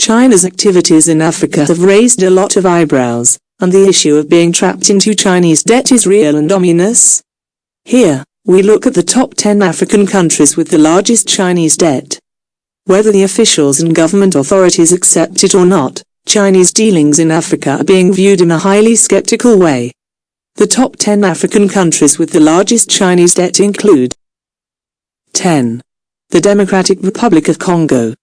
China's activities in Africa have raised a lot of eyebrows, and the issue of being trapped into Chinese debt is real and ominous. Here, we look at the top 10 African countries with the largest Chinese debt. Whether the officials and government authorities accept it or not, Chinese dealings in Africa are being viewed in a highly skeptical way. The top 10 African countries with the largest Chinese debt include 10. The Democratic Republic of Congo.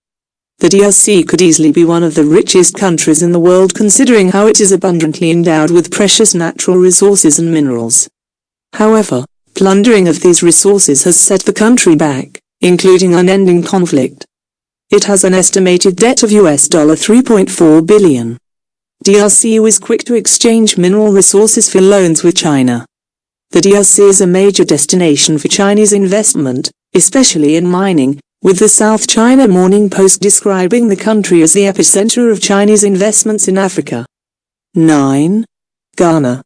The DRC could easily be one of the richest countries in the world considering how it is abundantly endowed with precious natural resources and minerals. However, plundering of these resources has set the country back, including unending conflict. It has an estimated debt of $3.4 billion. DRC was quick to exchange mineral resources for loans with China. The DRC is a major destination for Chinese investment, especially in mining, with the South China Morning Post describing the country as the epicenter of Chinese investments in Africa. 9. Ghana.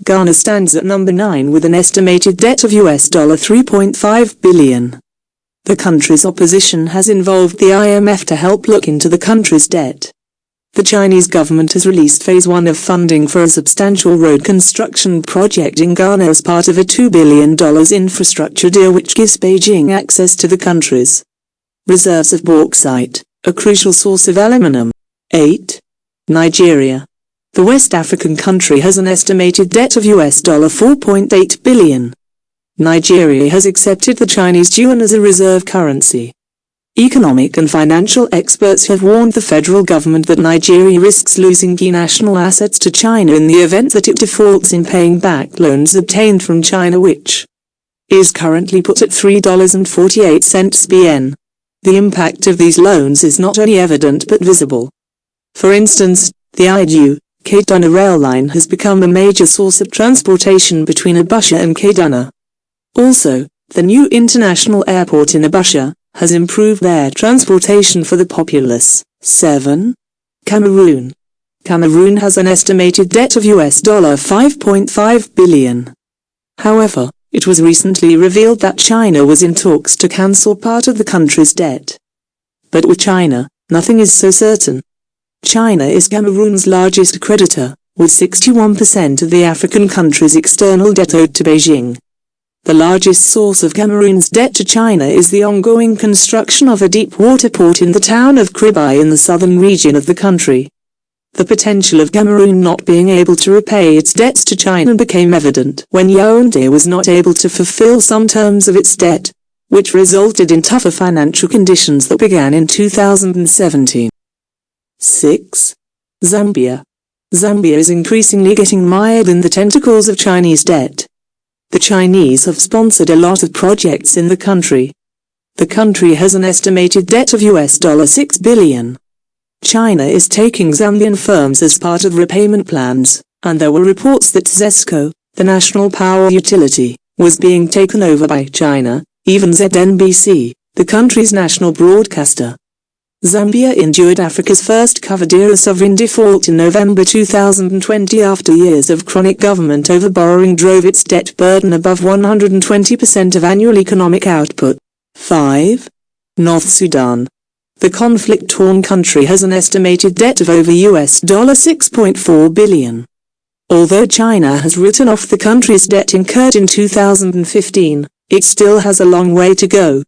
Ghana stands at number 9 with an estimated debt of $3.5 billion. The country's opposition has involved the IMF to help look into the country's debt. The Chinese government has released Phase 1 of funding for a substantial road construction project in Ghana as part of a $2 billion infrastructure deal which gives Beijing access to the country's reserves of bauxite, a crucial source of aluminum. 8. Nigeria. The West African country has an estimated debt of $4.8 billion. Nigeria has accepted the Chinese yuan as a reserve currency. Economic and financial experts have warned the federal government that Nigeria risks losing key national assets to China in the event that it defaults in paying back loans obtained from China, which is currently put at $3.48 BN. The impact of these loans is not only evident but visible. For instance, the Idju-Kaduna rail line has become a major source of transportation between Abuja and Kaduna. Also, the new international airport in Abuja has improved air transportation for the populace. 7. Cameroon. Cameroon has an estimated debt of $5.5 billion. However, it was recently revealed that China was in talks to cancel part of the country's debt. But with China, nothing is so certain. China is Cameroon's largest creditor, with 61% of the African country's external debt owed to Beijing. The largest source of Cameroon's debt to China is the ongoing construction of a deep-water port in the town of Kribai in the southern region of the country. The potential of Cameroon not being able to repay its debts to China became evident when Yaoundé was not able to fulfill some terms of its debt, which resulted in tougher financial conditions that began in 2017. 6. Zambia. Zambia is increasingly getting mired in the tentacles of Chinese debt. The Chinese have sponsored a lot of projects in the country. The country has an estimated debt of $6 billion. China is taking Zambian firms as part of repayment plans, and there were reports that ZESCO, the national power utility, was being taken over by China, even ZNBC, the country's national broadcaster. Zambia endured Africa's first covered-era sovereign default in November 2020 after years of chronic government over-borrowing drove its debt burden above 120% of annual economic output. 5. North Sudan. The conflict-torn country has an estimated debt of over $6.4 billion. Although China has written off the country's debt incurred in 2015, it still has a long way to go.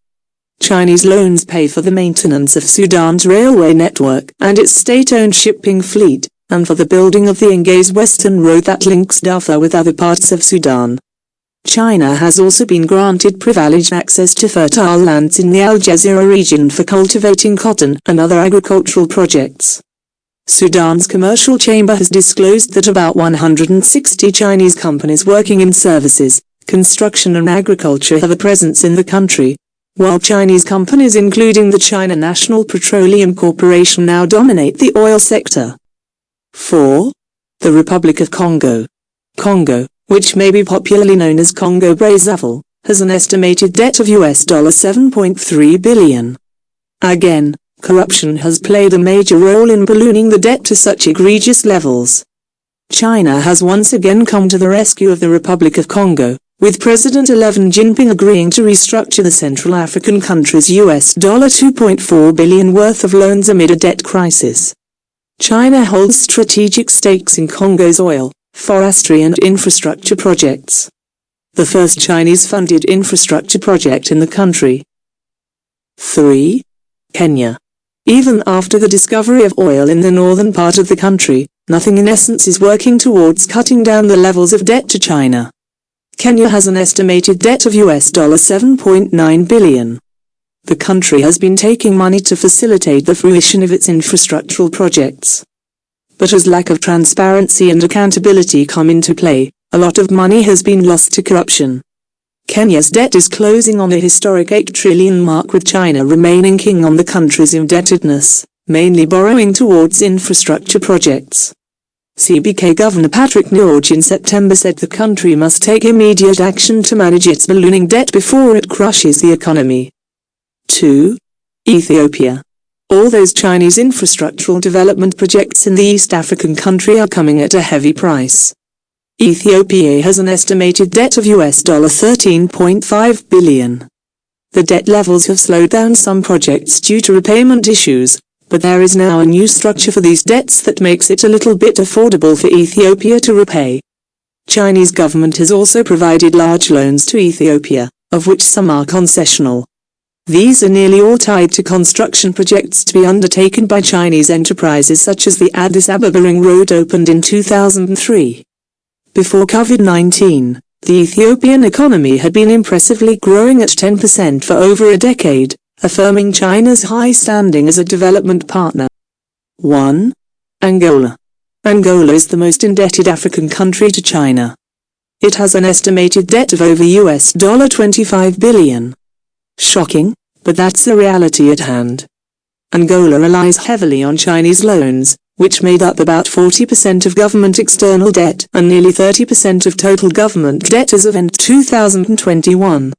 Chinese loans pay for the maintenance of Sudan's railway network and its state-owned shipping fleet, and for the building of the Engez Western Road that links Darfur with other parts of Sudan. China has also been granted privileged access to fertile lands in the Al Jazeera region for cultivating cotton and other agricultural projects. Sudan's commercial chamber has disclosed that about 160 Chinese companies working in services, construction and agriculture have a presence in the country, while Chinese companies including the China National Petroleum Corporation now dominate the oil sector. 4. The Republic of Congo. Congo, which may be popularly known as Congo-Brazzaville, has an estimated debt of $7.3 billion. Again, corruption has played a major role in ballooning the debt to such egregious levels. China has once again come to the rescue of the Republic of Congo, with President Xi Jinping agreeing to restructure the Central African country's $2.4 billion worth of loans amid a debt crisis. China holds strategic stakes in Congo's oil, forestry and infrastructure projects. The first Chinese-funded infrastructure project in the country. 3. Kenya. Even after the discovery of oil in the northern part of the country, nothing in essence is working towards cutting down the levels of debt to China. Kenya has an estimated debt of $7.9 billion. The country has been taking money to facilitate the fruition of its infrastructural projects. But as lack of transparency and accountability come into play, a lot of money has been lost to corruption. Kenya's debt is closing on a historic $8 trillion mark, with China remaining king on the country's indebtedness, mainly borrowing towards infrastructure projects. CBK Governor Patrick Njoroge in September said the country must take immediate action to manage its ballooning debt before it crushes the economy. 2. Ethiopia. All those Chinese infrastructural development projects in the East African country are coming at a heavy price. Ethiopia has an estimated debt of $13.5 billion. The debt levels have slowed down some projects due to repayment issues, but there is now a new structure for these debts that makes it a little bit affordable for Ethiopia to repay. Chinese government has also provided large loans to Ethiopia, of which some are concessional. These are nearly all tied to construction projects to be undertaken by Chinese enterprises such as the Addis Ababa Ring Road opened in 2003. Before COVID-19, the Ethiopian economy had been impressively growing at 10% for over a decade, affirming China's high standing as a development partner. 1. Angola. Angola is the most indebted African country to China. It has an estimated debt of over $25 billion. Shocking, but that's the reality at hand. Angola relies heavily on Chinese loans, which made up about 40% of government external debt and nearly 30% of total government debt as of end 2021.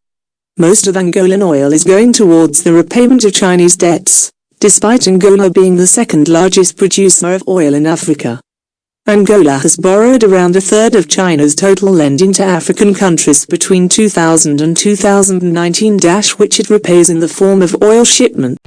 Most of Angolan oil is going towards the repayment of Chinese debts, despite Angola being the second largest producer of oil in Africa. Angola has borrowed around a third of China's total lending to African countries between 2000 and 2019, which it repays in the form of oil shipment.